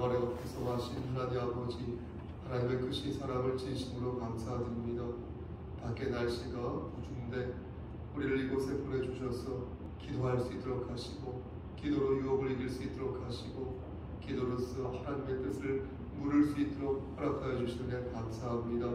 아래 구성하신 하나님 아버지, 하나님의 크신 사랑을 진심으로 감사드립니다. 밖에 날씨가 우중인데 우리를 이곳에 보내주셔서 기도할 수 있도록 하시고, 기도로 유혹을 이길 수 있도록 하시고, 기도로서 하나님의 뜻을 물을 수 있도록 허락하여 주시는 데 감사합니다.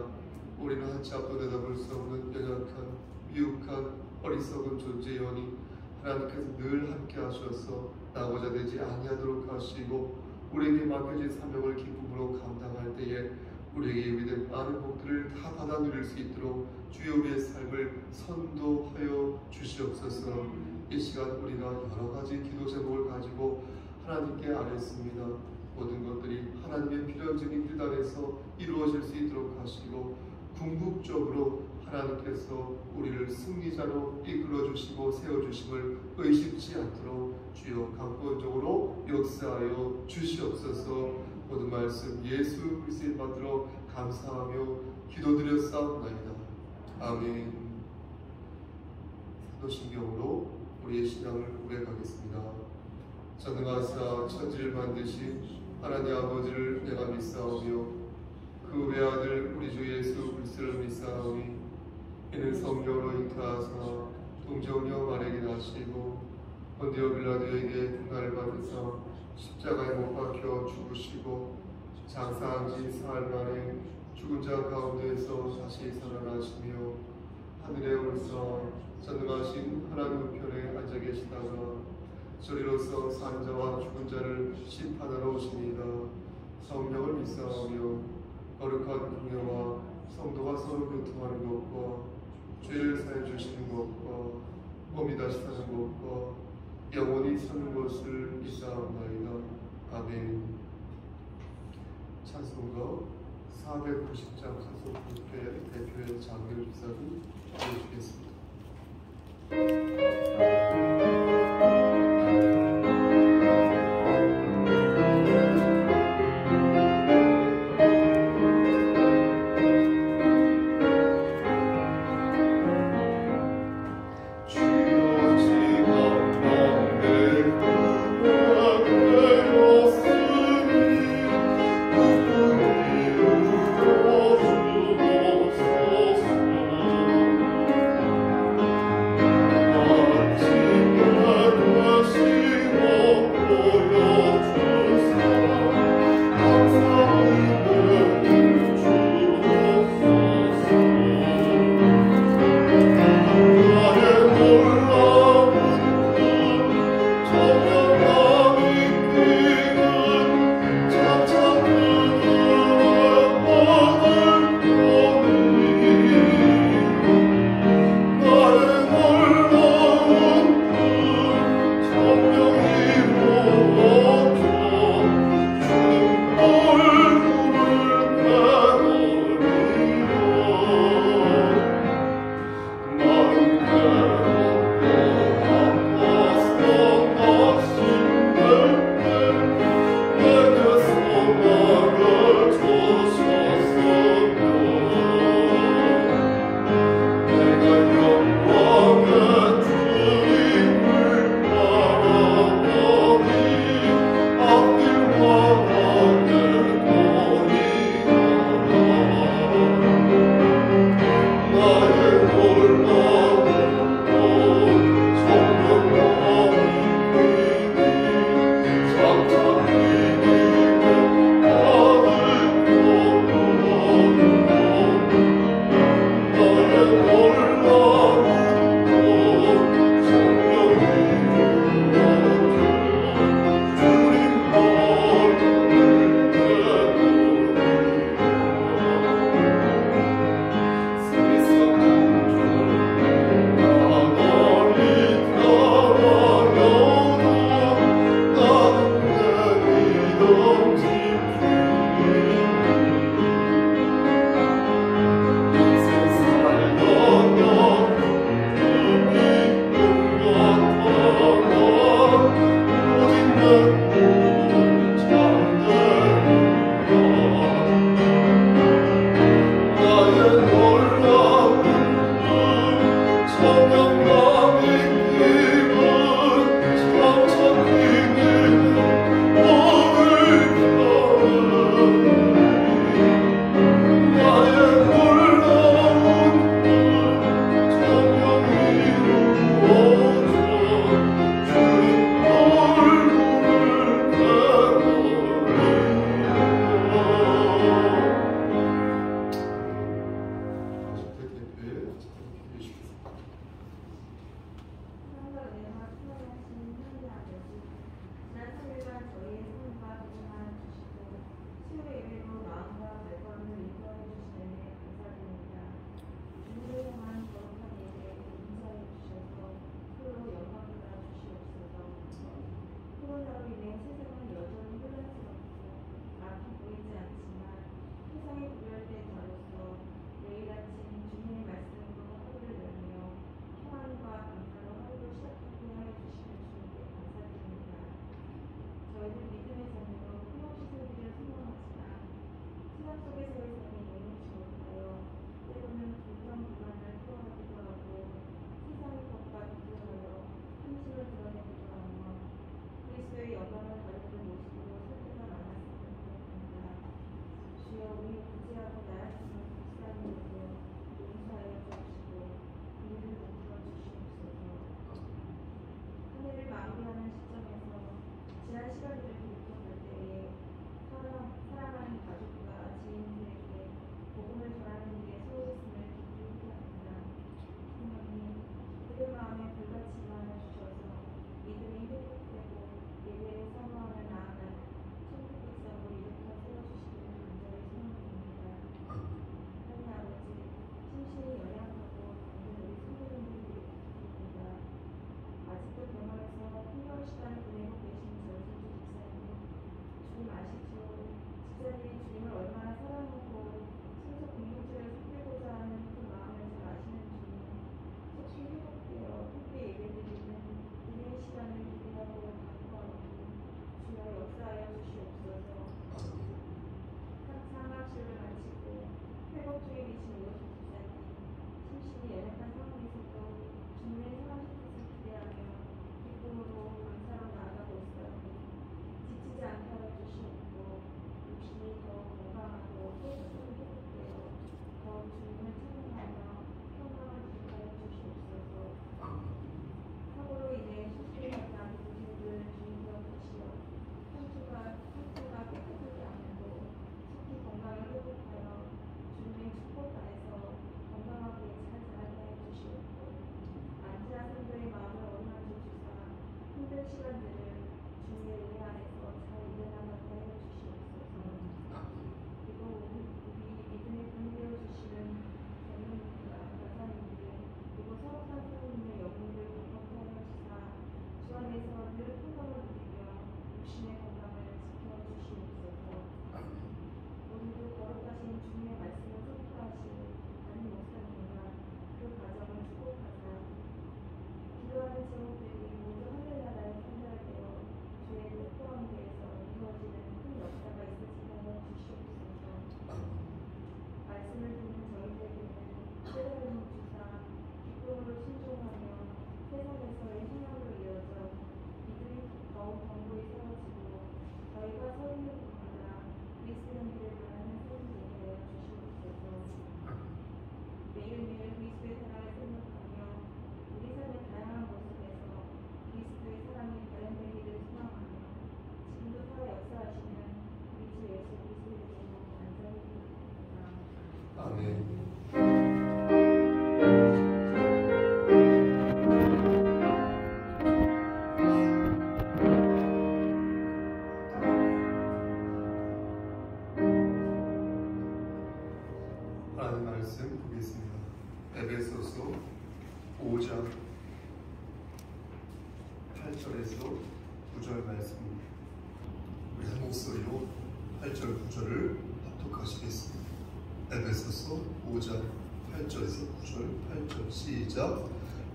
우리는 한치 앞도 내다볼 수 없는 연약한, 미혹한, 어리석은 존재여니 하나님께서 늘 함께 하셔서 나고자 되지 아니하도록 하시고, 우리에게 맡겨진 사명을 기쁨으로 감당할 때에 우리에게 예비된 많은 복들을 다 받아 누릴 수 있도록 주여 우리의 삶을 선도하여 주시옵소서. 이 시간 우리가 여러 가지 기도 제목을 가지고 하나님께 아뢰습니다. 모든 것들이 하나님의 필요적인 길 안에서 이루어질 수 있도록 하시고, 궁극적으로 하나님께서 우리를 승리자로 이끌어주시고 세워주심을 의심치 않도록 주여 강권적으로 역사하여 주시옵소서. 모든 말씀 예수 그리스도의 받들어 감사하며 기도드렸사옵나이다. 아멘. 사도신경으로 우리의 신앙을 고백하겠습니다. 전능하사 천지를 만드신 하나님 아버지를 내가 믿사오며 그 외아들 우리 주 예수 그리스도를 믿사오니 이는 성령으로 잉태하사 동정녀 마리아에게 나시고 본디오 빌라도에게 고난을 받으사 십자가에 못 박혀 죽으시고 장사한 지 사흘 만에 죽은 자 가운데에서 다시 살아나시며 하늘에 올라 전능하신 하나님 우편에 앉아 계시다가 저리로서 사는 자와 죽은 자를 심판하러 오시니이다. 성령을 믿사오며 거룩한 공예와 성도가 서로 교통하는 것과 죄를 사해 주시는 것과 몸이 다시 사는 것과 영원히 사는 것을 믿사옵나이다. 아멘. 찬송가 490장 찬송부의 대표의 장길 기사를 보여주겠습니다. 주 아멘. 하나님 말씀 보겠습니다. 에베소서 5장 8절에서 9절 말씀입니다. 우리 한 목소리로 8절 9절을 합독하시겠습니다. 에베소서 5장 8절에서 9절 8절 시작.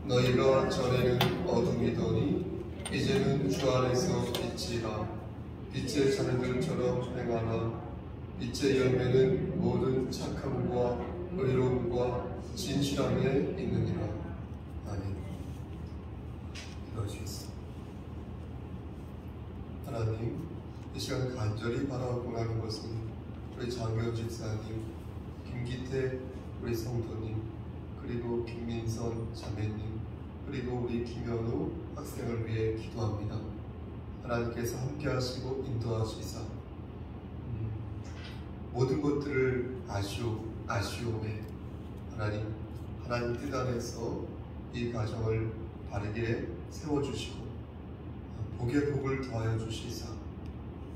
너희가 전에는 어둠이더니 이제는 주 안에서 빛이라. 빛의 자녀들처럼 행하라. 빛의 열매는 모든 착함과 의로움과 진실함에 있느니라. 아멘. 기도하시겠습니다. 하나님, 이 시간 간절히 바라고나는 것은 우리 장경 집사님, 김기태 우리 성도님, 그리고 김민선 자매님, 그리고 우리 김현우 학생을 위해 기도합니다. 하나님께서 함께하시고 인도하시사 모든 것들을 아시오매 하나님 뜻 안에서 이 가정을 바르게 세워주시고 복의 복을 더하여 주시사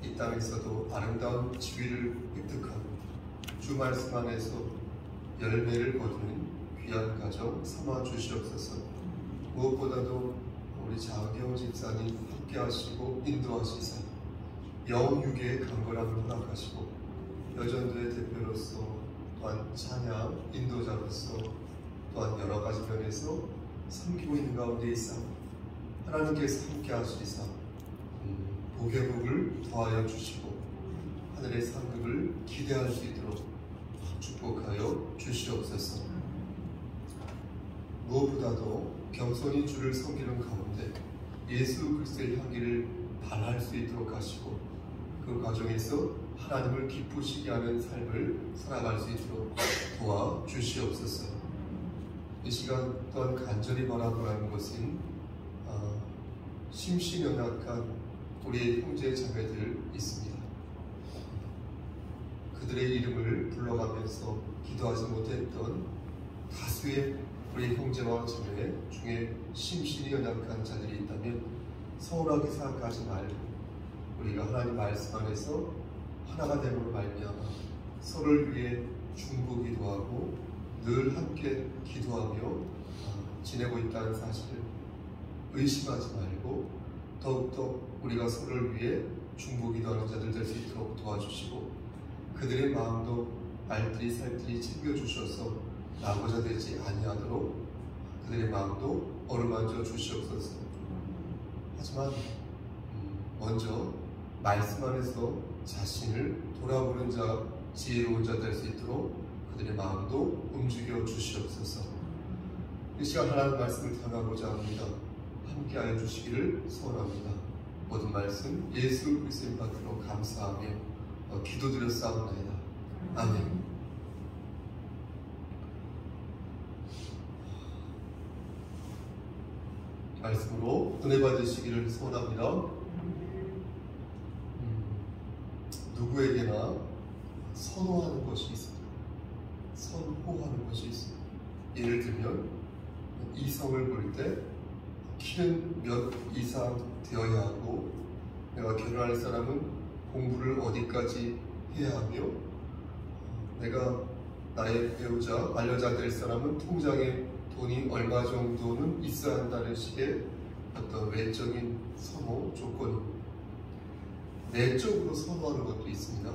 이 땅에서도 아름다운 지위를 획득하고 주 말씀 안에서 열매를 거두는 귀한 가정 삼아 주시옵소서. 무엇보다도 우리 장경 집사님 함께 하시고 인도하시사 영육의 강건함을 허락하시고 여전도의 대표로서 또한 찬양 인도자로서 또한 여러 가지 면에서 섬기고 있는 가운데 있사 하나님께서 함께 하시사 복의 복을 더하여 주시고 하늘의 상급을 기대할 수 있도록 축복하여 주시옵소서. 무엇보다도 겸손히 주를 섬기는 가운데 예수 그리스도의 향기를 발할 수 있도록 하시고 그 과정에서 하나님을 기쁘시게 하는 삶을 살아갈 수 있도록 도와 주시옵소서. 이 시간 또한 간절히 바라보라는 것은 심신 연약한 우리의 형제 자매들 있습니다. 그들의 이름을 불러가면서 기도하지 못했던 다수의 우리 형제와 자매 중에 심신이 연약한 자들이 있다면 서운하게 생각하지 말고 우리가 하나님 말씀 안에서 하나가 됨으로 말미암아 서로를 위해 중보기도 하고 늘 함께 기도하며 지내고 있다는 사실을 의심하지 말고 더욱더 우리가 서로를 위해 중보기도하는 자들 될 수 있도록 도와주시고 그들의 마음도 알뜰히 살뜰히 챙겨주셔서 낙오자 되지 아니하도록 그들의 마음도 어루만져 주시옵소서. 하지만 먼저 말씀 안에서 자신을 돌아보는 자, 지혜로운 자 될 수 있도록 그들의 마음도 움직여 주시옵소서. 이 시간 하나님 말씀을 전하고자 합니다. 함께하여 주시기를 소원합니다. 모든 말씀 예수 그리스도의 받들어 감사하며 기도드렸사옵나이다. 아멘. 말씀으로 은혜 받으시기를 소원합니다. 누구에게나 선호하는 것이 있습니다. 선호하는 것이 있습니다. 예를 들면 이성을 볼 때 키는 몇 이상 되어야 하고 내가 결혼할 사람은 공부를 어디까지 해야 하며 내가 나의 배우자, 반려자 될 사람은 통장에 돈이 얼마 정도는 있어야 한다는 식의 어떤 외적인 선호 조건입니다. 내적으로 선호하는 것도 있습니다.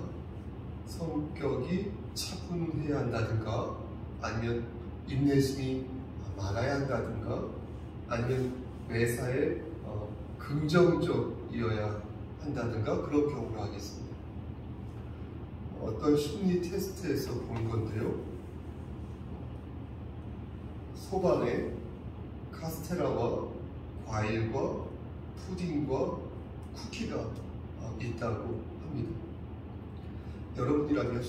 성격이 차분해야 한다든가 아니면 인내심이 많아야 한다든가 아니면 매사에 긍정적이어야 한다든가 그런 경우를 하겠습니다. 어떤 심리 테스트에서 본 건데요. 소반에 카스테라와 과일과 푸딩과 쿠키가 있다고 합니다. 여러분이라면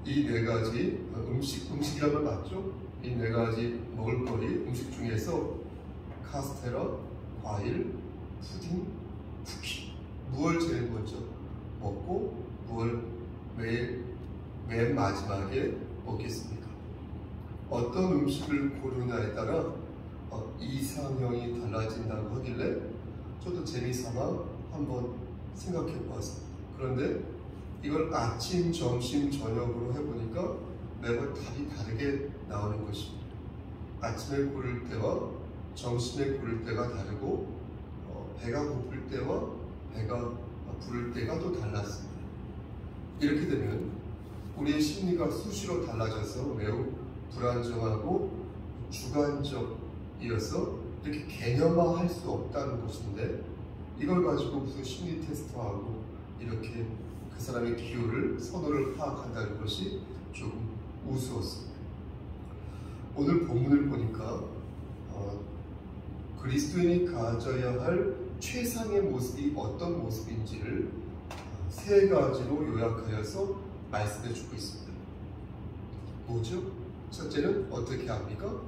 이 네 가지 음식이라면 맞죠? 이 네 가지 먹을거리 음식 중에서 카스테라, 과일, 푸딩, 쿠키 무엇을 제일 먼저 먹고 무엇을 맨 마지막에 먹겠습니까? 어떤 음식을 고르냐에 따라 이상형이 달라진다고 하길래 저도 재미삼아 한번 생각해 보았습니다. 그런데 이걸 아침, 점심, 저녁으로 해보니까 매번 답이 다르게 나오는 것입니다. 아침에 고를 때와 점심에 고를 때가 다르고 배가 고플 때와 배가 부를 때가 또 달랐습니다. 이렇게 되면 우리의 심리가 수시로 달라져서 매우 불안정하고 주관적이어서 이렇게 개념화할 수 없다는 것인데, 이걸 가지고 무슨 심리 테스트하고 이렇게 그 사람의 기호를, 선호를 파악한다는 것이 조금 우스웠습니다. 오늘 본문을 보니까 그리스도인이 가져야 할 최상의 모습이 어떤 모습인지를 세 가지로 요약하여서 말씀해 주고 있습니다. 뭐죠? 첫째는 어떻게 합니까?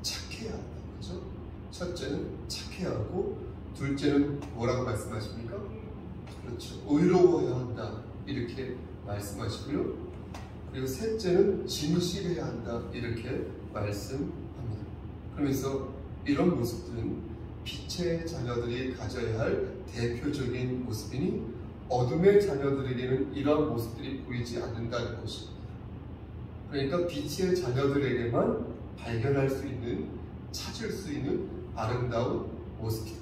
착해야 한다. 그죠? 첫째는 착해야 하고, 둘째는 뭐라고 말씀하십니까? 그렇죠. 의로워야 한다. 이렇게 말씀하시고요. 그리고 셋째는 진실해야 한다. 이렇게 말씀합니다. 그러면서 이런 모습들은 빛의 자녀들이 가져야 할 대표적인 모습이니 어둠의 자녀들에게는 이러한 모습들이 보이지 않는다는 것입니다. 그러니까 빛의 자녀들에게만 발견할 수 있는, 찾을 수 있는 아름다운 모습이다,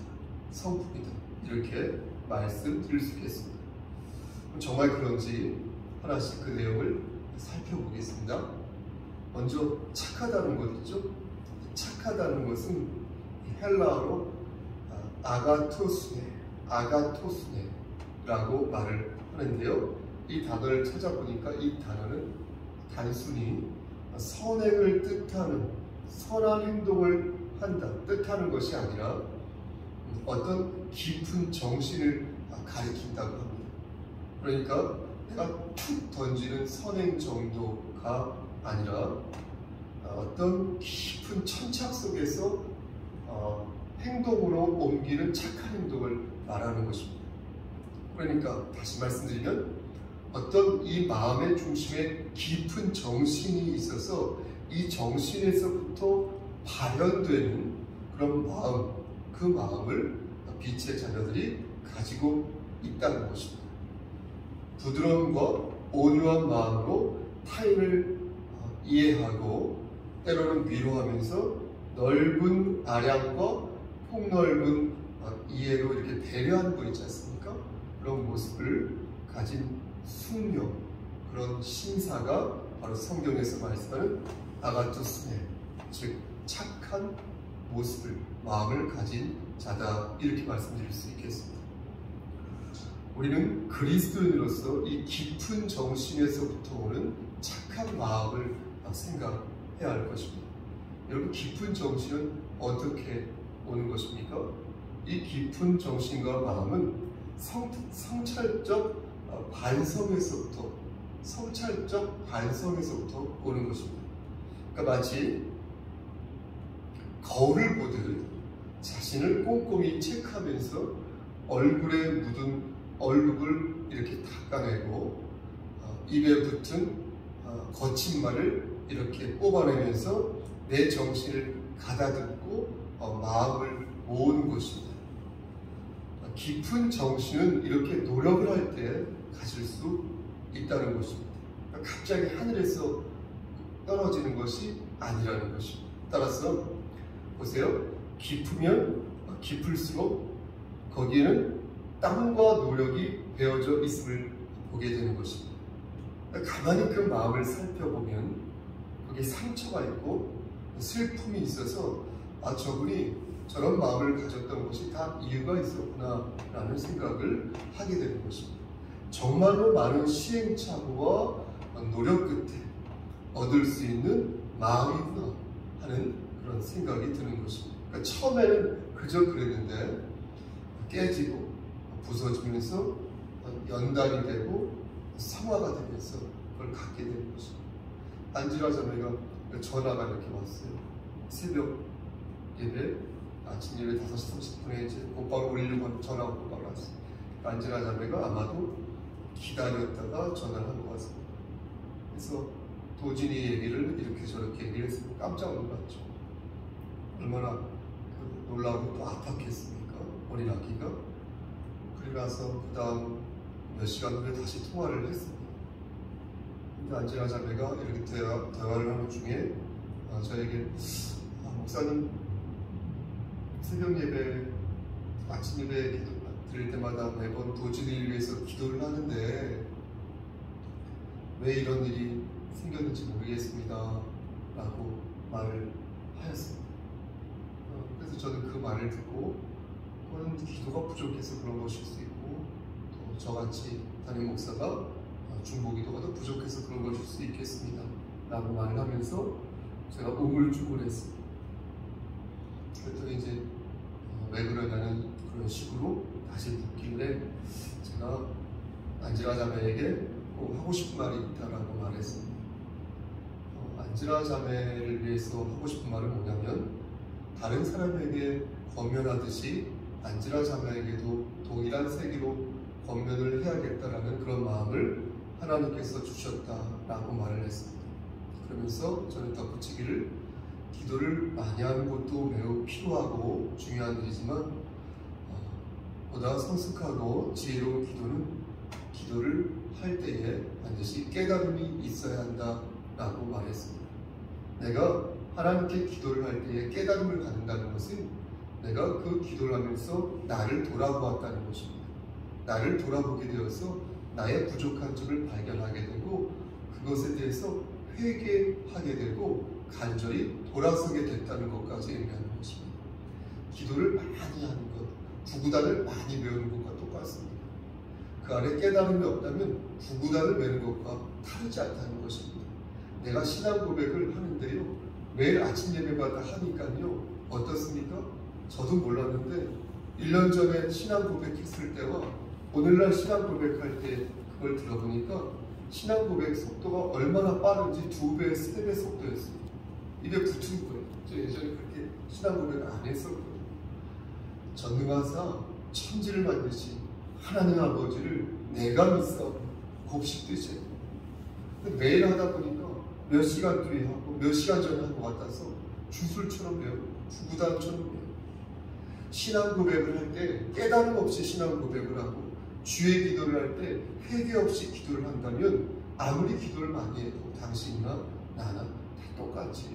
성품이다, 이렇게 말씀드릴 수 있겠습니다. 정말 그런지 하나씩 그 내용을 살펴보겠습니다. 먼저 착하다는 것 있죠? 착하다는 것은 헬라어로 아가토스네라고 말을 하는데요. 이 단어를 찾아보니까 이 단어는 단순히 선행을 뜻하는, 선한 행동을 한다 뜻하는 것이 아니라 어떤 깊은 정신을 가리킨다고 합니다. 그러니까 내가 툭 던지는 선행 정도가 아니라 어떤 깊은 천착 속에서 행동으로 옮기는 착한 행동을 말하는 것입니다. 그러니까 다시 말씀드리면 어떤 이 마음의 중심에 깊은 정신이 있어서 이 정신에서부터 발현되는 그런 마음, 그 마음을 빛의 자녀들이 가지고 있다는 것입니다. 부드러움과 온유한 마음으로 타인을 이해하고 때로는 위로하면서 넓은 아량과 폭넓은 이해로 이렇게 배려하는 거 있지 않습니까? 그런 모습을 가진 순녀, 그런 신사가 바로 성경에서 말씀하는 아가토스네, 즉 착한 모습을, 마음을 가진 자다, 이렇게 말씀드릴 수 있겠습니다. 우리는 그리스도인으로서 이 깊은 정신에서부터 오는 착한 마음을 생각해야 할 것입니다. 여러분, 깊은 정신은 어떻게 오는 것입니까? 이 깊은 정신과 마음은 성찰적 반성에서부터 오는 것입니다. 그러니까 마치 거울을 보듯 자신을 꼼꼼히 체크하면서 얼굴에 묻은 얼룩을 이렇게 닦아내고 입에 붙은 거친 말을 이렇게 뽑아내면서 내 정신을 가다듬고 마음을 모으는 것입니다. 깊은 정신은 이렇게 노력을 할 때 가질 수 있다는 것입니다. 갑자기 하늘에서 떨어지는 것이 아니라는 것입니다. 따라서 보세요. 깊으면 깊을수록 거기에는 땀과 노력이 배어져 있음을 보게 되는 것입니다. 가만히 그 마음을 살펴보면 거기에 상처가 있고 슬픔이 있어서 저분이 저런 마음을 가졌던 것이 다 이유가 있었구나 라는 생각을 하게 되는 것입니다. 정말로 많은 시행착오와 노력 끝에 얻을 수 있는 마음이구나 하는 그런 생각이 드는 것입니다. 그러니까 처음에는 그저 그랬는데 깨지고 부서지면서 연단이 되고 성화가 되면서 그걸 갖게 되는 것입니다. 안지라 자매가 전화가 이렇게 왔어요. 새벽 예배, 아침 예배 5시 30분에 이제 곧바로 올리려고 전화가 곧바로 왔어요. 안지라 자매가 아마도 기다렸다가 전화를 한 것 같습니다. 그래서 도진이 얘기를 이렇게 저렇게 얘기를 해서 깜짝 놀랐죠. 얼마나 놀라고 또 압박했습니까? 어린 아기가. 그리고 나서 그 다음 몇 시간 후에 다시 통화를 했습니다. 근데 안젤라 자매가 이렇게 대화를 하는 중에 저에게 목사님 새벽 예배, 아침 예배 기도 드릴 때마다 매번 도진이를 위해서 기도를 하는데 왜 이런 일이 생겼는지 모르겠습니다 라고 말을 하였습니다. 그래서 저는 그 말을 듣고 그건 기도가 부족해서 그런 것일 수 있고 또 저같이 담임 목사가 중보기도가 더 부족해서 그런 것일 수 있겠습니다 라고 말을 하면서 제가 우물쭈물했습니다. 그랬더니 이제 왜 그러냐는 그런 식으로 다시 묻길래 제가 안젤라 자매에게 꼭 하고 싶은 말이 있다라고 말했습니다. 안젤라 자매를 위해서 하고 싶은 말은 뭐냐면 다른 사람에게 권면하듯이 안젤라 자매에게도 동일한 세기로 권면을 해야겠다라는 그런 마음을 하나님께서 주셨다라고 말을 했습니다. 그러면서 저는 덧붙이기를 기도를 많이 하는 것도 매우 필요하고 중요한 일이지만 보다 성숙하고 지혜로운 기도는 기도를 할 때에 반드시 깨달음이 있어야 한다라고 말했습니다. 내가 하나님께 기도를 할 때에 깨달음을 갖는다는 것은 내가 그 기도를 하면서 나를 돌아보았다는 것입니다. 나를 돌아보게 되어서 나의 부족한 점을 발견하게 되고 그것에 대해서 회개하게 되고 간절히 돌아서게 됐다는 것까지 의미하는 것입니다. 기도를 많이 하는 것, 구구단을 많이 배우는 것과 똑같습니다. 그 안에 깨달음이 없다면 구구단을 배우는 것과 다르지 않다는 것입니다. 내가 신앙 고백을 하는데요, 매일 아침 예배마다 하니까요, 어떻습니까? 저도 몰랐는데 1년 전에 신앙 고백했을 때와 오늘날 신앙 고백할 때 그걸 들어보니까 신앙 고백 속도가 얼마나 빠른지 2배, 3배 속도였습니다. 입에 붙은 거예요. 저 예전에 그렇게 신앙 고백을 안 했었거든요. 전능하사 천지를 만드신 하나님 아버지를 내가 믿사오니 곱씹듯이 매일 하다 보니까 몇 시간 뒤에 하고 몇 시간 전에 한 것 같아서 주술처럼 배우고 구구단처럼 배우고 신앙 고백을 할 때 깨달음 없이 신앙 고백을 하고 주의 기도를 할 때 회개 없이 기도를 한다면 아무리 기도를 많이 해도 당신이나 나나 다 똑같이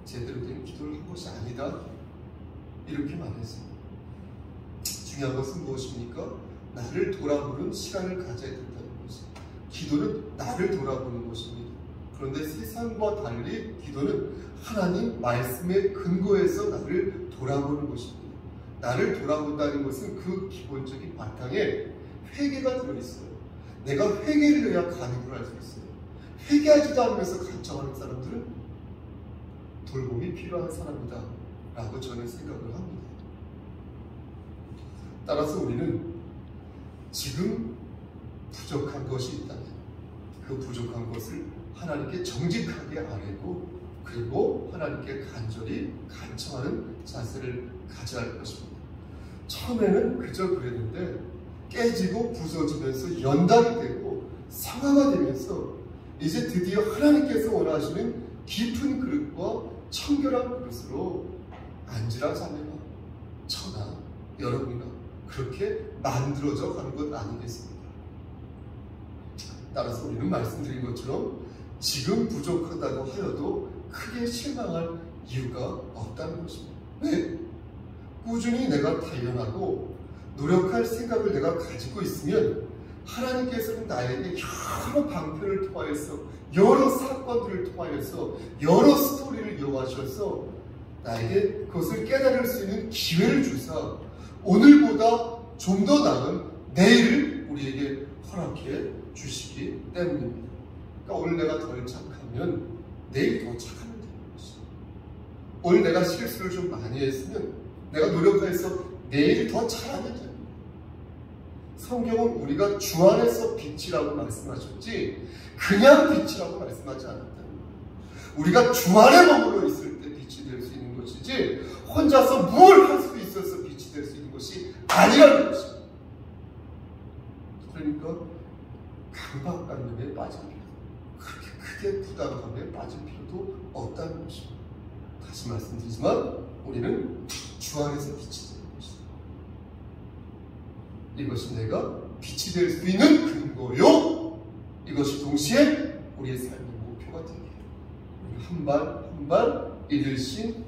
제대로 된 기도를 한 것이 아니다 이렇게 말했습니다. 중요한 것은 무엇입니까? 나를 돌아보는 시간을 가져야 된다는 것입니다. 기도는 나를 돌아보는 것입니다. 그런데 세상과 달리 기도는 하나님 말씀의 근거에서 나를 돌아보는 것입니다. 나를 돌아본다는 것은 그 기본적인 바탕에 회개가 들어있어요. 내가 회개를 해야 간구를 할 수 있어요. 회개하지도 않으면서 간청하는 사람들은 돌봄이 필요한 사람이다 라고 저는 생각을 합니다. 따라서 우리는 지금 부족한 것이 있다면 그 부족한 것을 하나님께 정직하게 아뢰고 그리고 하나님께 간절히 간청하는 자세를 가져야 할 것입니다. 처음에는 그저 그랬는데 깨지고 부서지면서 연단이 되고 상하가 되면서 이제 드디어 하나님께서 원하시는 깊은 그릇과 청결한 그릇으로 안젤라 자매가 저나 여러분이나 그렇게 만들어져 가는 것 아니겠습니까? 따라서 우리는 말씀드린 것처럼 지금 부족하다고 하여도 크게 실망할 이유가 없다는 것입니다. 왜? 꾸준히 내가 단련하고 노력할 생각을 내가 가지고 있으면 하나님께서는 나에게 여러 방편을 통하여서 여러 사건들을 통하여서 여러 스토리를 이용하셔서 나에게 그것을 깨달을 수 있는 기회를 주사 오늘보다 좀 더 나은 내일을 우리에게 허락해 주시기 때문입니다. 그러니까 오늘 내가 덜 착하면 내일 더 착하면 되는 것이죠. 오늘 내가 실수를 좀 많이 했으면 내가 노력해서 내일 더 잘하면 됩니다. 성경은 우리가 주 안에서 빛이라고 말씀하셨지 그냥 빛이라고 말씀하지 않았다는 거예요. 우리가 주 안에 머물러 있을 때 빛이 될 수 있는 것이지 혼자서 뭘 할 수 있어서 빛이 될 수 있는 것이 아니라는 것입니다. 그러니까 강박관념에 빠집니다. 그렇게 크게 부담감에 빠질 필요도 없다는 것입니다. 다시 말씀드리지만 우리는 주 안에서 빛이 되는 것이다. 이것이 내가 빛이 될 수 있는 근거요. 이것이 동시에 우리의 삶의 목표가 되게 한 발 한 발 일일씩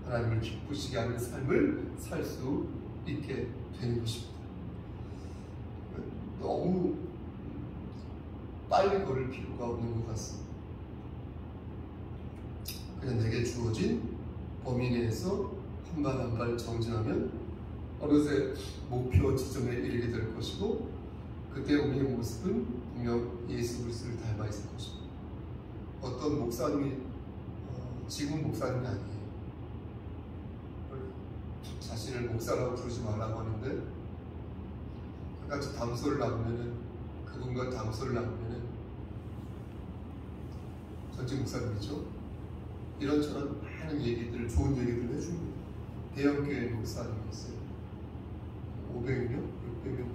하나님을 기쁘시게 하는 삶을 살 수 있게 되는 것입니다. 너무 빨리 걸을 필요가 없는 것 같습니다. 그냥 내게 주어진 범위 내에서 한 발 한 발 정진하면 어느새 목표 지점에 이르게 될 것이고, 그때 우리의 모습은 분명 예수 그리스도를 닮아 있을 것입니다. 어떤 목사님이 지금 목사님이 아니에요. 자신을 목사라고 부르지 말라고 하는데, 같이 담소를 나누면은, 그분과 담소를 나누면은 전직 목사님이죠. 이런저런 많은 얘기들, 좋은 얘기들을 해줍니다. 대형교회 목사님이 있어요. 500명? 600명?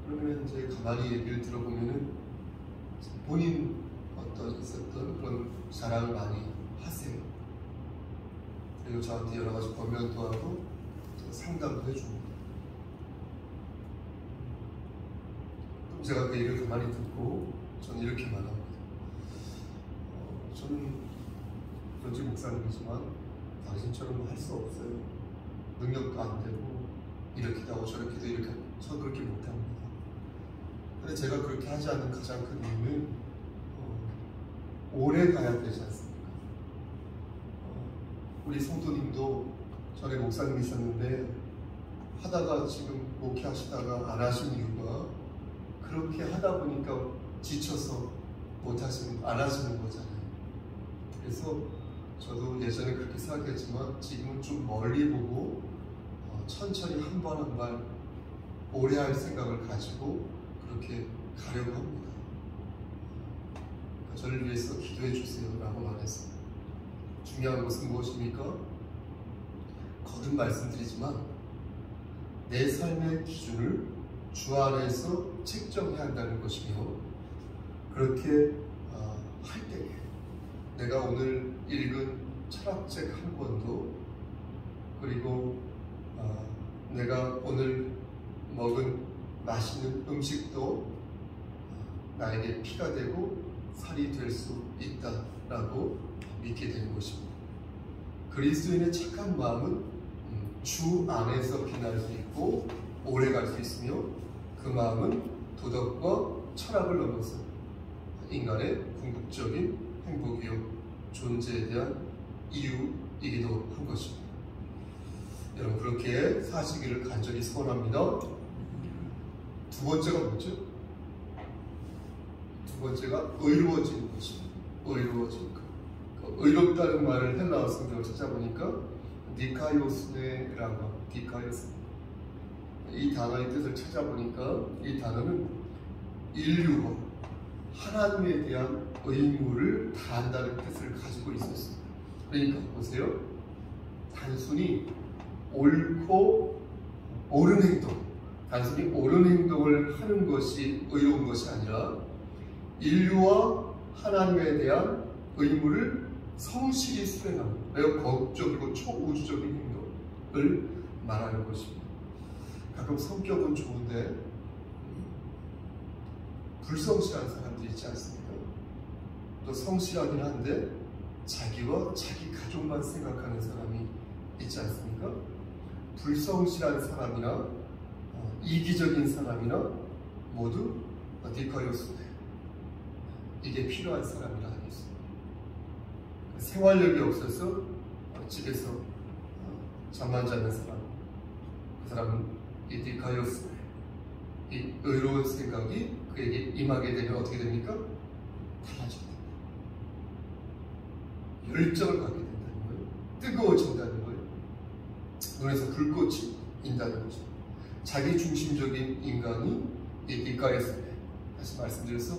그러면 이제 가만히 얘기를 들어보면은 본인 어떤 있었던 그런 자랑을 많이 하세요. 그리고 저한테 여러 가지 권면도 하고 상담도 해줍니다. 그럼 제가 그 얘기를 가만히 듣고 저는 이렇게 말합니다. 저는 전직 목사님이지만 당신처럼 할 수 없어요. 능력도 안 되고 이렇게도 하고 저렇게도 이렇게 하고 저 그렇게 못합니다. 근데 제가 그렇게 하지 않는 가장 큰 이유는 오래 가야 되지 않습니까? 우리 성도님도 전에 목사님이셨는데 하다가 지금 목회하시다가 안 하신 이유가 그렇게 하다 보니까 지쳐서 안 하시는 거잖아요. 그래서 저도 예전에 그렇게 생각했지만 지금은 좀 멀리 보고 천천히 한 발 한 발 오래 할 생각을 가지고 그렇게 가려고 합니다. 저를 위해서 기도해 주세요 라고 말했어요. 중요한 것은 무엇입니까? 거듭 말씀드리지만 내 삶의 기준을 주 안에서 책정해야 한다는 것이며, 그렇게 할 때에 내가 오늘 읽은 철학책 한 권도, 그리고 내가 오늘 먹은 맛있는 음식도 나에게 피가 되고 살이 될 수 있다라고 믿게 되는 것입니다. 그리스도인의 착한 마음은 주 안에서 빛날 수 있고 오래 갈 수 있으며, 그 마음은 도덕과 철학을 넘어서 인간의 궁극적인 행복이요 존재에 대한 이유이기도 한 것입니다. 여러분 그렇게 사시기를 간절히 소원합니다. 두 번째가 뭐죠? 두 번째가 의로워지는 것입니다. 의로워지는 것. 의롭다는 말을 헬라어 성경을 찾아보니까 디카이오스네라고 디카이오스. 이 단어의 뜻을 찾아보니까 이 단어는 인류가 하나님에 대한 의무를 다한다는 뜻을 가지고 있었습니다. 그러니까 보세요. 단순히 옳고 옳은 행동, 단순히 옳은 행동을 하는 것이 의로운 것이 아니라 인류와 하나님에 대한 의무를 성실히 수행하는 매우 거국적이고 초우주적인 행동을 말하는 것입니다. 가끔 성격은 좋은데 불성실한 사람들이 있지 않습니까? 또 성실하긴 한데 자기와 자기 가족만 생각하는 사람이 있지 않습니까? 불성실한 사람이나 이기적인 사람이나 모두 디카이오스네. 이게 필요한 사람이라 하겠습니다. 생활력이 없어서 집에서 잠만 자는 사람, 그 사람은 이 디카이오스네. 이 의로운 생각이 그에게 임하게 되면 어떻게 됩니까? 달라지게 됩니다. 열정을 갖게 된다는 거예요. 뜨거워진다는 거예요. 눈에서 불꽃이 인다는 거죠. 자기 중심적인 인간이 이 디카이오스네. 다시 말씀드려서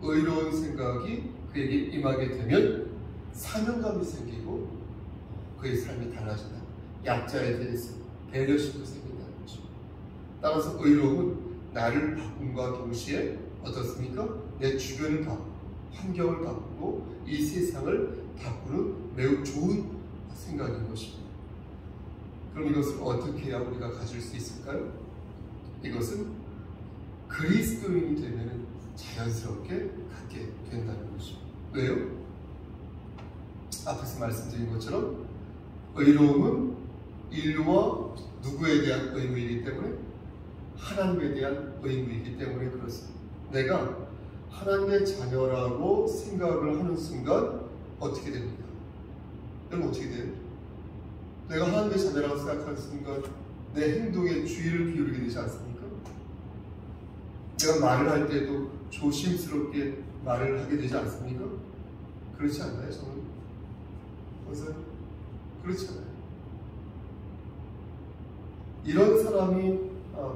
의로운 생각이 그에게 임하게 되면 사명감이 생기고 그의 삶이 달라진다. 약자에 대해서 배려심도 생긴다는 거죠. 따라서 의로움은 나를 바꿈과 동시에 어떻습니까? 내 주변을 바꾸고 환경을 바꾸고 이 세상을 바꾸는 매우 좋은 생각인 것입니다. 그럼 이것을 어떻게 해야 우리가 가질 수 있을까요? 이것은 그리스도인이 되면 자연스럽게 갖게 된다는 것입니다. 왜요? 앞에서 말씀드린 것처럼 의로움은 인류와 누구에 대한 의무이기 때문에 하나님에 대한 의무이기 때문에 그렇습니다. 내가 하나님의 자녀라고 생각을 하는 순간 어떻게 됩니까? 여러분 어떻게 돼요? 내가 하나님의 자녀라고 생각하는 순간 내 행동에 주의를 기울이게 되지 않습니까? 내가 말을 할 때도 조심스럽게 말을 하게 되지 않습니까? 그렇지 않나요? 저는 그래서 그렇지 않아요. 이런 사람이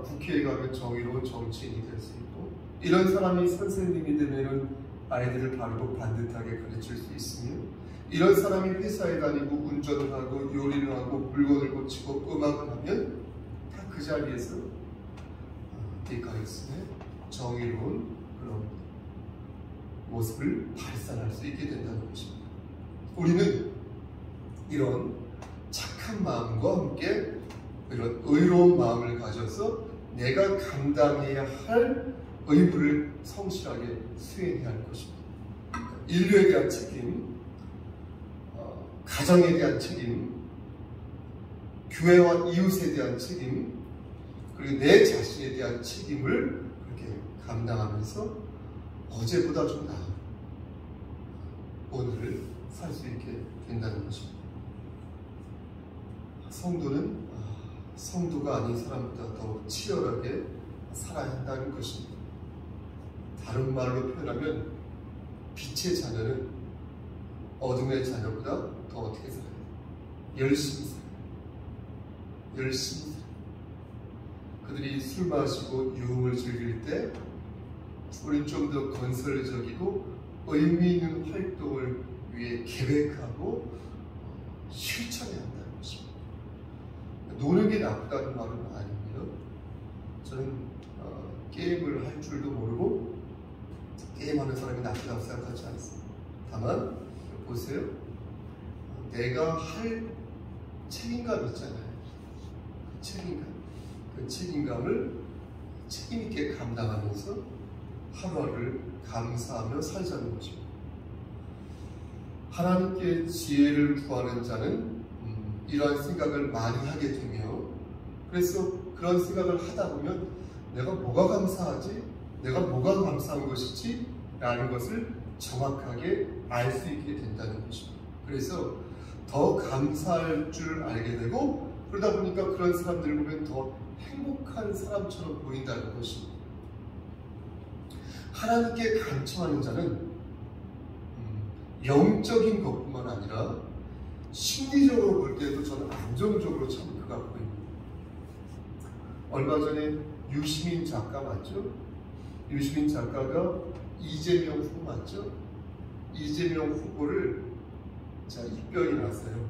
국회에 가면 정의로운 정치인이 될 수 있고, 이런 사람이 선생님이 되면 아이들을 바르고 반듯하게 가르칠 수 있으며, 이런 사람이 회사에 다니고 운전을 하고 요리를 하고 물건을 고치고 음악을 하면 다 그 자리에서 디카이스의 정의로운 그런 모습을 발산할 수 있게 된다는 것입니다. 우리는 이런 착한 마음과 함께 이런 의로운 마음을 가져서 내가 감당해야 할 의무를 성실하게 수행해야 할 것입니다. 인류에 대한 책임, 가정에 대한 책임, 교회와 이웃에 대한 책임, 그리고 내 자신에 대한 책임을 그렇게 감당하면서 어제보다 좀 나은 오늘을 살 수 있게 된다는 것입니다. 성도는 성도가 아닌 사람보다 더욱 치열하게 살아야 한다는 것입니다. 다른 말로 표현하면 빛의 자녀는 어둠의 자녀보다 더 어떻게 살아요? 열심히 살아요. 열심히 살아요. 그들이 술 마시고 유흥을 즐길 때 우리는 좀 더 건설적이고 의미 있는 활동을 위해 계획하고 실천해야 한다는 것입니다. 노는 게 나쁘다는 말은 아닙니다. 저는 게임을 할 줄도 모르고 게임하는 사람이 나쁘다고 생각하지 않습니다. 다만 보세요. 내가 할 책임감 있잖아요. 그 책임감을 책임있게 감당하면서 하루하루를 감사하며 살자는 것입니다. 하나님께 지혜를 구하는 자는 이러한 생각을 많이 하게 되며, 그래서 그런 생각을 하다 보면 내가 뭐가 감사하지? 내가 뭐가 감사한 것이지? 라는 것을 정확하게 알 수 있게 된다는 것입니다. 그래서 더 감사할 줄 알게 되고, 그러다 보니까 그런 사람들을 보면 더 행복한 사람처럼 보인다는 것입니다. 하나님께 간청하는 자는 영적인 것뿐만 아니라 심리적으로 볼 때도 저는 안정적으로 참 그가 보입니다. 얼마 전에 유시민 작가 맞죠? 유시민 작가가 이재명 후보 맞죠? 이재명 후보를 입변이 났어요.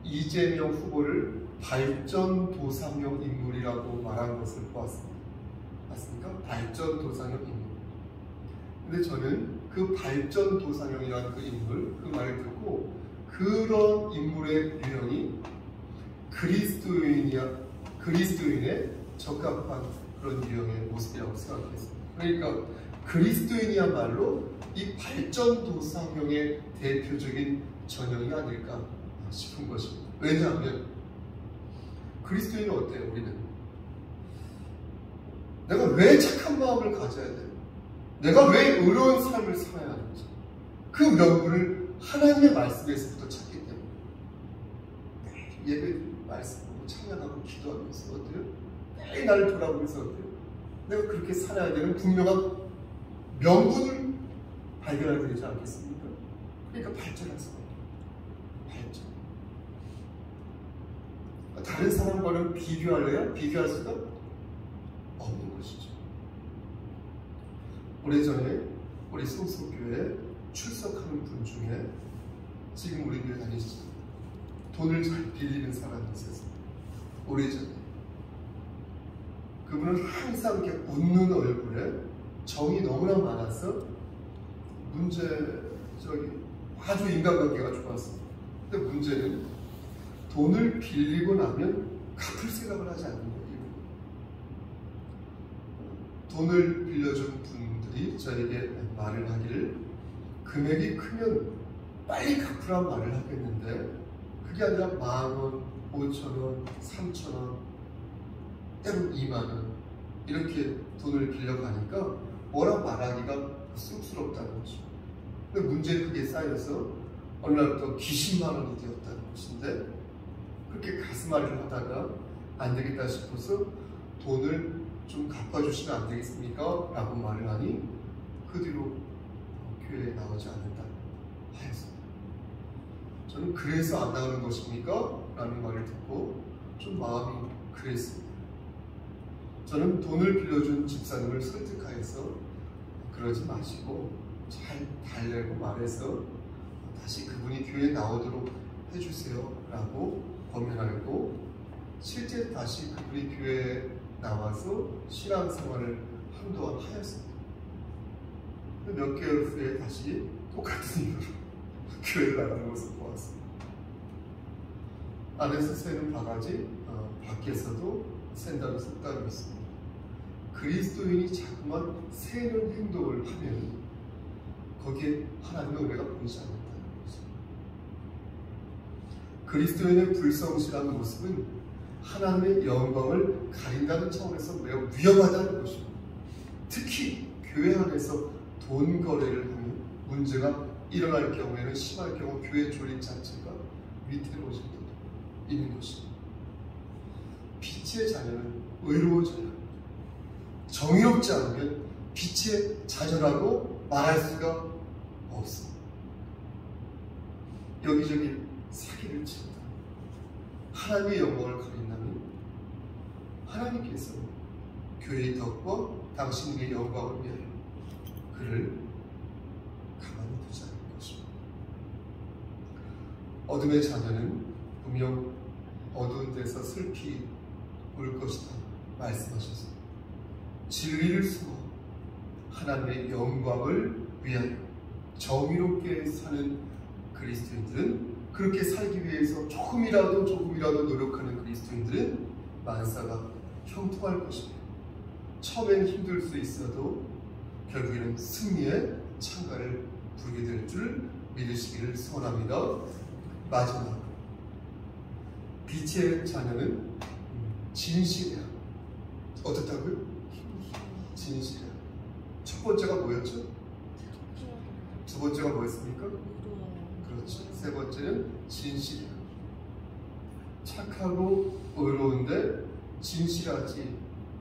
이재명 후보를 발전도상형 인물이라고 말한 것을 보았습니다. 맞습니까? 발전도상형 인물. 근데 저는 그 발전도상형이라는 그 인물, 그 말을 듣고 그런 인물의 유형이 그리스도인의 적합한 그런 유형의 모습이라고 생각했습니다. 그러니까 그리스도인이야말로 이 발전도상형의 대표적인 전형이 아닐까 싶은 것입니다. 왜냐하면 그리스도인은 어때요? 우리는 내가 왜 착한 마음을 가져야 돼요? 내가 왜 의로운 삶을 살아야 하는지 그 명분을 하나님의 말씀에서부터 찾기 때문에 예배 말씀하고 찬양하고 기도하면서 어때요? 매일 나를 돌아보면서 어때요? 내가 그렇게 살아야 되는 분명한 명분을 발견하게 되지 않겠습니까? 그러니까 발전할 수가 없어요. 발전. 다른 사람과는 비교할래요? 비교할 수가 없는 것이죠. 오래전에 우리 성수교회에 출석하는 분 중에 지금 우리 교회 다니시죠? 돈을 잘 빌리는 사람이 있었어요. 오래전에. 그분은 항상 이렇게 웃는 얼굴에 정이 너무나 많아서 아주 인간관계가 좋았어요. 근데 문제는 돈을 빌리고 나면 갚을 생각을 하지 않는 거예요. 돈을 빌려준 분들이 저에게 말을 하기를 금액이 크면 빨리 갚으란 말을 하겠는데 그게 아니라 10,000원, 5,000원, 3,000원, 때로 20,000원 이렇게 돈을 빌려가니까 뭐라 말하기가 쑥스럽다는 거죠. 근데 문제는 그게 쌓여서 어느 날부터 기십만 원이 되었다는 것인데 그렇게 가슴앓이를 하다가 안 되겠다 싶어서 돈을 좀 갚아주시면 안 되겠습니까? 라고 말을 하니 그 뒤로 교회에 나오지 않는다 하였습니다. 저는 그래서 안 나오는 것입니까? 라는 말을 듣고 좀 마음이 그랬습니다. 저는 돈을 빌려준 집사님을 설득하여서 그러지 마시고 잘 달래고 말해서 다시 그분이 교회에 나오도록 해주세요 라고 권면하고 실제 다시 그분이 교회에 나와서 신앙생활을 한동안 하였습니다. 몇 개월 후에 다시 똑같은 이유로 교회를 나가는 모습을 보았습니다. 안에서 새는 바가지, 밖에서도 샌다는 속담이 있습니다. 그리스도인이 자꾸만 새는 행동을 하면 거기에 하나님의 은혜가 보이지 않는다는 거죠. 그리스도인의 불성실한 모습은 하나님의 영광을 가린다는 차원에서 매우 위험하다는 것입니다. 특히 교회 안에서 돈 거래를 하면 문제가 일어날 경우에는 심할 경우 교회 조직 자체가 위태로워질 때도 있는 것입니다. 빛의 자녀는 의로워져야 합니다. 정의롭지 않으면 빛의 자녀라고 말할 수가 없습니다. 여기저기 사기를 친다. 하나님의 영광을 가린다면 하나님께서 교회의 덕과 당신에게 영광을 위하여 그를 가만히 두지 않을 것입니다. 어둠의 자녀는 분명 어두운 데서 슬피 울 것이다 말씀하셔서 진리를 숨어 하나님의 영광을 위하여 정의롭게 사는 그리스도인들은 그렇게 살기 위해서 조금이라도 노력하는 그리스도인들은 만사가 형통할 것입니다. 처음엔 힘들 수 있어도 결국에는 승리의 창가를 부르게 될 줄 믿으시기를 소원합니다. 마지막 빛의 자녀는 진실이야. 어떻다고요? 진실이야. 첫 번째가 뭐였죠? 두 번째가 뭐였습니까? 그렇죠. 세 번째는 진실이야. 착하고 의로운데 진실하지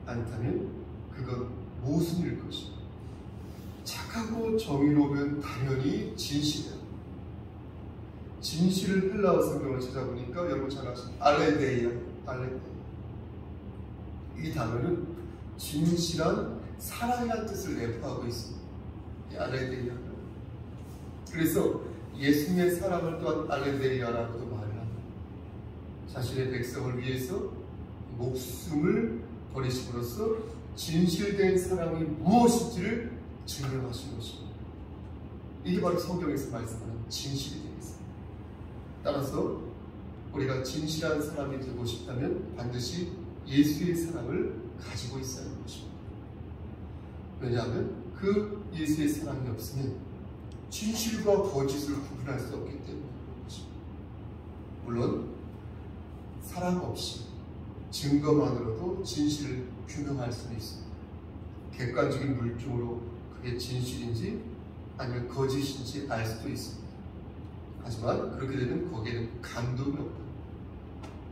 않다면 그건 모순일 것입니다. 착하고 정의로우면 당연히 진실이야. 진실을 헬라어 성경을 찾아보니까 여러분 잘 아시는 알레데이아. 이 단어는 진실한 사랑이라는 뜻을 내포하고 있습니다. 이 알레데이아는. 그래서 예수님의 사랑을 또한 알레데이아라고도 말을 합니다. 자신의 백성을 위해서 목숨을 버리심으로써 진실된 사랑이 무엇인지를 증명하신 것입니다. 이게 바로 성경에서 말씀하는 진실이 되겠습니다. 따라서 우리가 진실한 사람이 되고 싶다면 반드시 예수의 사랑을 가지고 있어야 하는 것입니다. 왜냐하면 그 예수의 사랑이 없으면 진실과 거짓을 구분할 수 없기 때문에 그런 것입니다. 물론 사랑 없이 증거만으로도 진실을 규명할 수는 있습니다. 객관적인 물증으로 그게 진실인지 아니면 거짓인지 알 수도 있습니다. 하지만 그렇게 되면 거기에는 감동이 없다.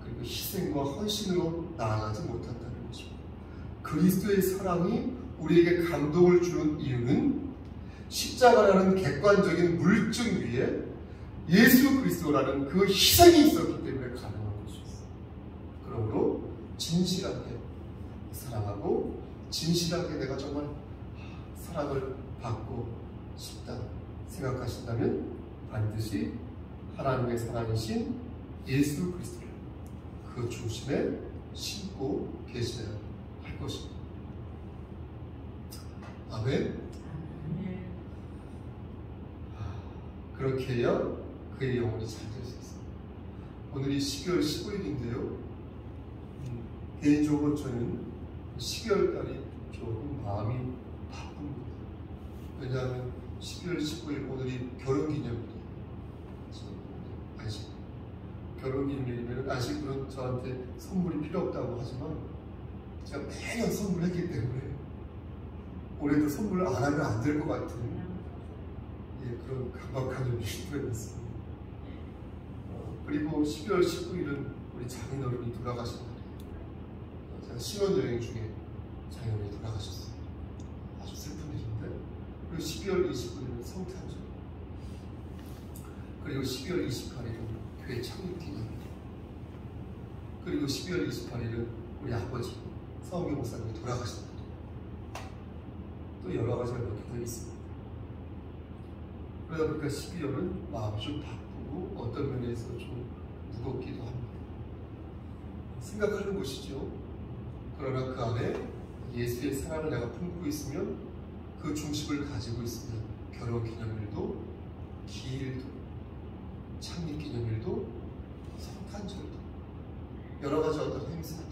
그리고 희생과 헌신으로 나아가지 못한다는 것입니다. 그리스도의 사랑이 우리에게 감동을 주는 이유는 십자가라는 객관적인 물증 위에 예수 그리스도라는 그 희생이 있었기 때문에 가능한 것입니다. 그러므로 진실하게 사랑하고 진실하게 내가 정말 사랑을 받고 싶다 생각하신다면 반드시 하나님의 사랑이신 예수 그리스도를 그 중심에 심고 계셔야 할 것입니다. 아멘. 그렇게 해야 그의 영혼이 잘 될 수 있어요. 오늘이 12월 15일인데요. 개인적으로 저는 12월 달이 조금 마음이 바쁩니다. 왜냐하면 12월 15일 오늘이 결혼기념일이에요. 아직 결혼기념일이면 아직은 저한테 선물이 필요 없다고 하지만 제가 매년 선물했기 때문에 올해도 선물을 안 하면 안 될 것 같은 그런 강박한 점이 들어있습니다. 그리고 12월 19일은 우리 장인어른이 돌아가신 날이에요. 제가 신혼여행 중에 장인어른이 돌아가셨어요. 아주 슬픈 일인데. 그리고 12월 29일은 성탄절. 그리고 12월 28일은 교회 창립기념일. 그리고 12월 28일은 우리 아버지 서은교 목사님이 돌아가신 날. 또 여러 가지가 몇 개 더 있습니다. 그러다 보니까 12월은 마음이 좀 바쁘고 어떤 면에서 좀 무겁기도 합니다. 생각하는 것이죠. 그러나 그 안에 예수의 사랑을 내가 품고 있으면 그 중심을 가지고 있으면 결혼기념일도 기일도 창립기념일도 성탄절도 여러 가지 어떤 행사도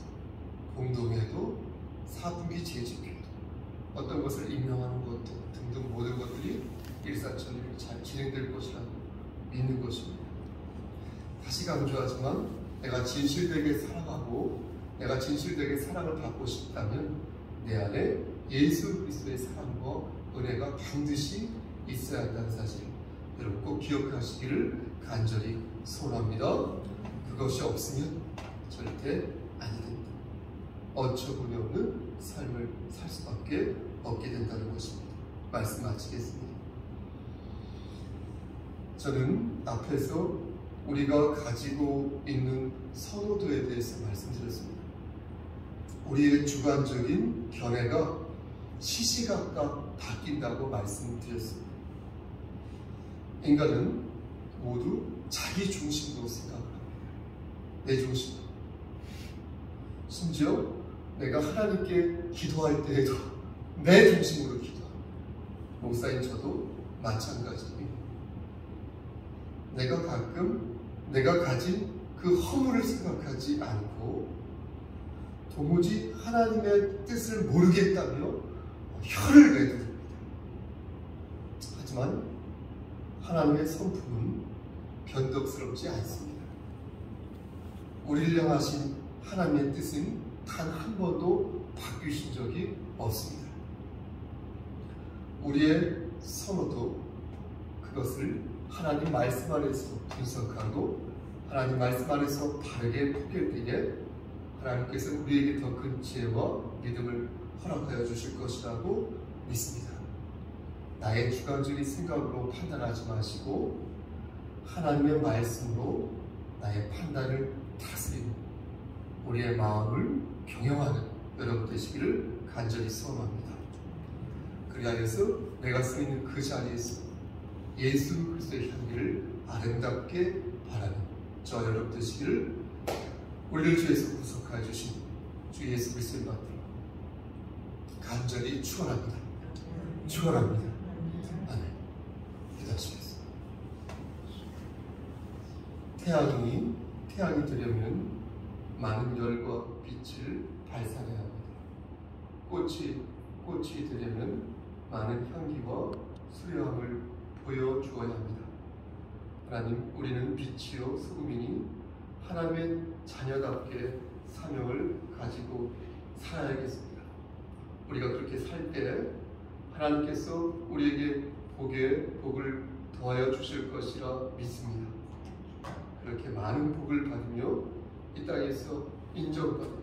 공동회도 사분기 재직회도 어떤 것을 임명하는 것도 등등 모든 것들이 일사천리로 잘 진행될 것이라고 믿는 것입니다. 다시 강조하지만 내가 진실되게 사랑하고 내가 진실되게 사랑을 받고 싶다면 내 안에 예수 그리스도의 사랑과 은혜가 반드시 있어야 한다는 사실 여러분 꼭 기억하시기를 간절히 소원합니다. 그것이 없으면 절대 아니 된다. 어처구니 없는 삶을 살 수밖에 없게 된다는 것입니다. 말씀 마치겠습니다. 저는 앞에서 우리가 가지고 있는 선호도에 대해서 말씀드렸습니다. 우리의 주관적인 견해가 시시각각 바뀐다고 말씀드렸습니다. 인간은 모두 자기 중심으로 생각을 합니다. 내 중심으로. 심지어 내가 하나님께 기도할 때에도 내 중심으로 기도합니다. 목사인 저도 마찬가지입니다. 내가 가끔 내가 가진 그 허물을 생각하지 않고 도무지 하나님의 뜻을 모르겠다며 혀를 내두릅니다. 하지만 하나님의 성품은 변덕스럽지 않습니다. 우리를 향하신 하나님의 뜻은 단 한 번도 바뀌신 적이 없습니다. 우리의 선호도 그것을 하나님 말씀 안에서 분석하고 하나님 말씀 안에서 바르게 포기할 때에 하나님께서 우리에게 더 큰 지혜와 믿음을 허락하여 주실 것이라고 믿습니다. 나의 주관적인 생각으로 판단하지 마시고 하나님의 말씀으로 나의 판단을 다스리는 우리의 마음을 경영하는 여러분 되시기를 간절히 소원합니다. 그리하여서 내가 서 있는 그 자리에서 예수 그리스도의 향기를 아름답게 바라는 저 여러분 되시기를 우리를 주에서 구속하여 주신 주 예수 그리스도의 받들어 간절히 축원합니다. 축원합니다. 아멘. 기도하시겠습니다. 태양이 되려면 많은 열과 빛을 발산해야 합니다. 꽃이 되려면 많은 향기와 수려함을 보여주어야 합니다. 하나님, 우리는 빛이요 소금이니 하나님의 자녀답게 사명을 가지고 살아야겠습니다. 우리가 그렇게 살 때 하나님께서 우리에게 복을 더하여 주실 것이라 믿습니다. 그렇게 많은 복을 받으며 이 땅에서 인정받는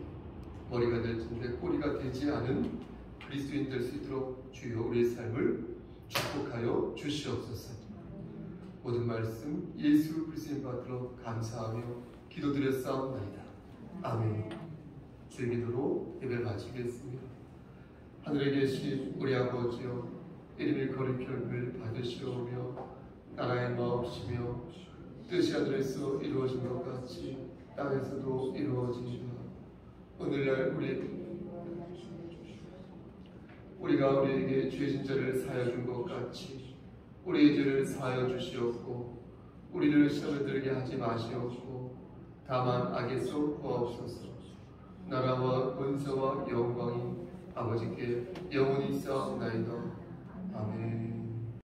머리가 될 텐데 꼬리가 되지 않은 그리스도인 될 수 있도록 주여 우리의 삶을 축복하여 주시옵소서. 모든 말씀 예수 그리스도인 받들어 감사하며 기도드렸사옵나이다. 아멘. 주의 기도로 예배를 마치겠습니다. 하늘에 계신 우리 아버지여, 이름이 거룩함을 받으시오며 나라의 마옵시며 뜻이 하늘에서 이루어진 것 같이 땅에서도 이루어지이다. 오늘날 우리가 우리에게 죄진 자를 사하여 준 것 같이 우리의 죄를 사하여 주시옵고 우리를 시험에 들게 하지 마시옵고 다만 악에서 구하옵소서. 나라와 권세와 영광이 아버지께 영원히 있사옵나이다. 아멘.